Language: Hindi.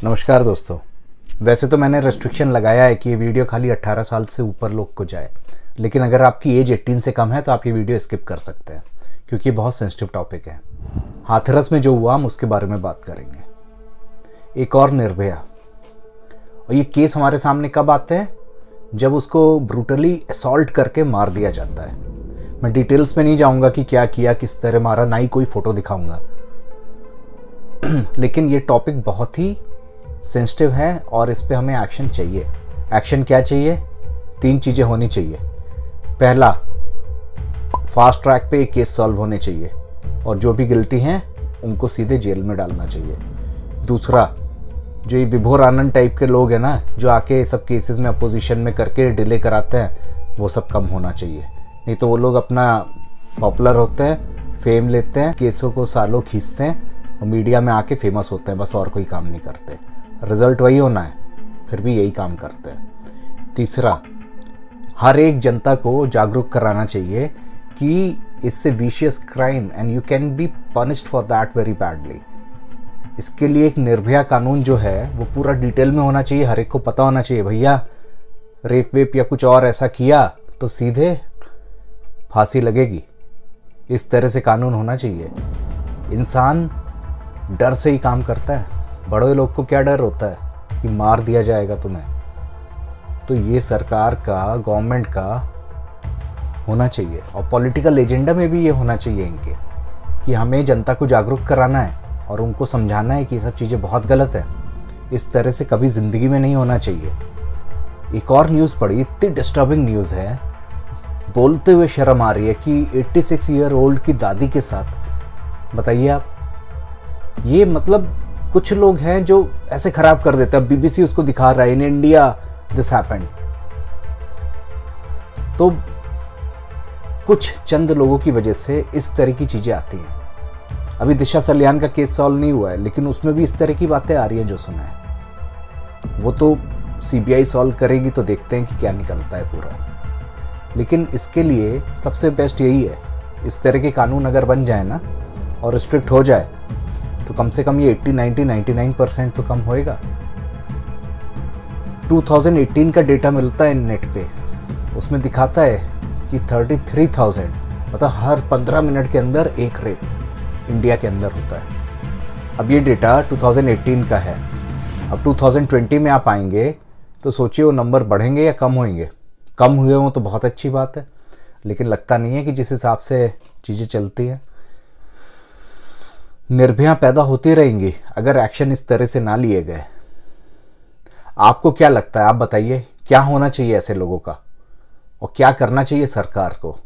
नमस्कार दोस्तों। वैसे तो मैंने रेस्ट्रिक्शन लगाया है कि ये वीडियो खाली 18 साल से ऊपर लोग को जाए, लेकिन अगर आपकी एज 18 से कम है तो आप ये वीडियो स्किप कर सकते हैं क्योंकि ये बहुत सेंसिटिव टॉपिक है। हाथरस में जो हुआ हम उसके बारे में बात करेंगे। एक और निर्भया, और ये केस हमारे सामने कब आते हैं? जब उसको ब्रूटली असॉल्ट करके मार दिया जाता है। मैं डिटेल्स में नहीं जाऊंगा कि क्या किया, किस तरह मारा, ना ही कोई फोटो दिखाऊंगा। लेकिन ये टॉपिक बहुत ही सेंसिटिव है और इस पे हमें एक्शन चाहिए। एक्शन क्या चाहिए? 3 चीज़ें होनी चाहिए। पहला, फास्ट ट्रैक पे केस सॉल्व होने चाहिए और जो भी गिल्टी हैं उनको सीधे जेल में डालना चाहिए। दूसरा, जो ये विभोर आनंद टाइप के लोग हैं ना, जो आके सब केसेस में अपोजिशन में करके डिले कराते हैं, वो सब कम होना चाहिए। नहीं तो वो लोग अपना पॉपुलर होते हैं, फेम लेते हैं, केसों को सालों खींचते हैं और मीडिया में आके फेमस होते हैं, बस और कोई काम नहीं करते। रिजल्ट वही होना है, फिर भी यही काम करते हैं। तीसरा, हर एक जनता को जागरूक कराना चाहिए कि इससे vicious crime and you can be punished for that very badly. इसके लिए एक निर्भया कानून जो है वो पूरा डिटेल में होना चाहिए। हर एक को पता होना चाहिए, भैया रेप वेप या कुछ और ऐसा किया तो सीधे फांसी लगेगी। इस तरह से कानून होना चाहिए। इंसान डर से ही काम करता है। बड़े लोग को क्या डर होता है कि मार दिया जाएगा तुम्हें? तो ये सरकार का, गवर्नमेंट का होना चाहिए और पॉलिटिकल एजेंडा में भी ये होना चाहिए इनके, कि हमें जनता को जागरूक कराना है और उनको समझाना है कि ये सब चीज़ें बहुत गलत है। इस तरह से कभी ज़िंदगी में नहीं होना चाहिए। एक और न्यूज़ पढ़ी, इतनी डिस्टर्बिंग न्यूज़ है, बोलते हुए शर्म आ रही है कि 86 ईयर ओल्ड की दादी के साथ, बताइए आप, ये मतलब कुछ लोग हैं जो ऐसे खराब कर देते हैं। बीबीसी उसको दिखा रहा है, इन इंडिया दिस हैपेंड। तो कुछ चंद लोगों की वजह से इस तरह की चीजें आती हैं। अभी दिशा सलियान का केस सॉल्व नहीं हुआ है, लेकिन उसमें भी इस तरह की बातें आ रही हैं जो सुना है। वो तो सीबीआई सॉल्व करेगी तो देखते हैं कि क्या निकलता है पूरा। लेकिन इसके लिए सबसे बेस्ट यही है, इस तरह के कानून अगर बन जाए ना और स्ट्रिक्ट हो जाए तो कम से कम ये 80, 90, 99% तो कम होएगा। 2018 का डेटा मिलता है नेट पे, उसमें दिखाता है कि 33,000, मतलब हर 15 मिनट के अंदर एक रेप इंडिया के अंदर होता है। अब ये डेटा 2018 का है। अब 2020 में आप आएंगे तो सोचिए वो नंबर बढ़ेंगे या कम होंगे। कम हुए हों तो बहुत अच्छी बात है, लेकिन लगता नहीं है कि जिस हिसाब से चीज़ें चलती हैं। निर्भया पैदा होती रहेंगी अगर एक्शन इस तरह से ना लिए गए। आपको क्या लगता है? आप बताइए, क्या होना चाहिए ऐसे लोगों का और क्या करना चाहिए सरकार को?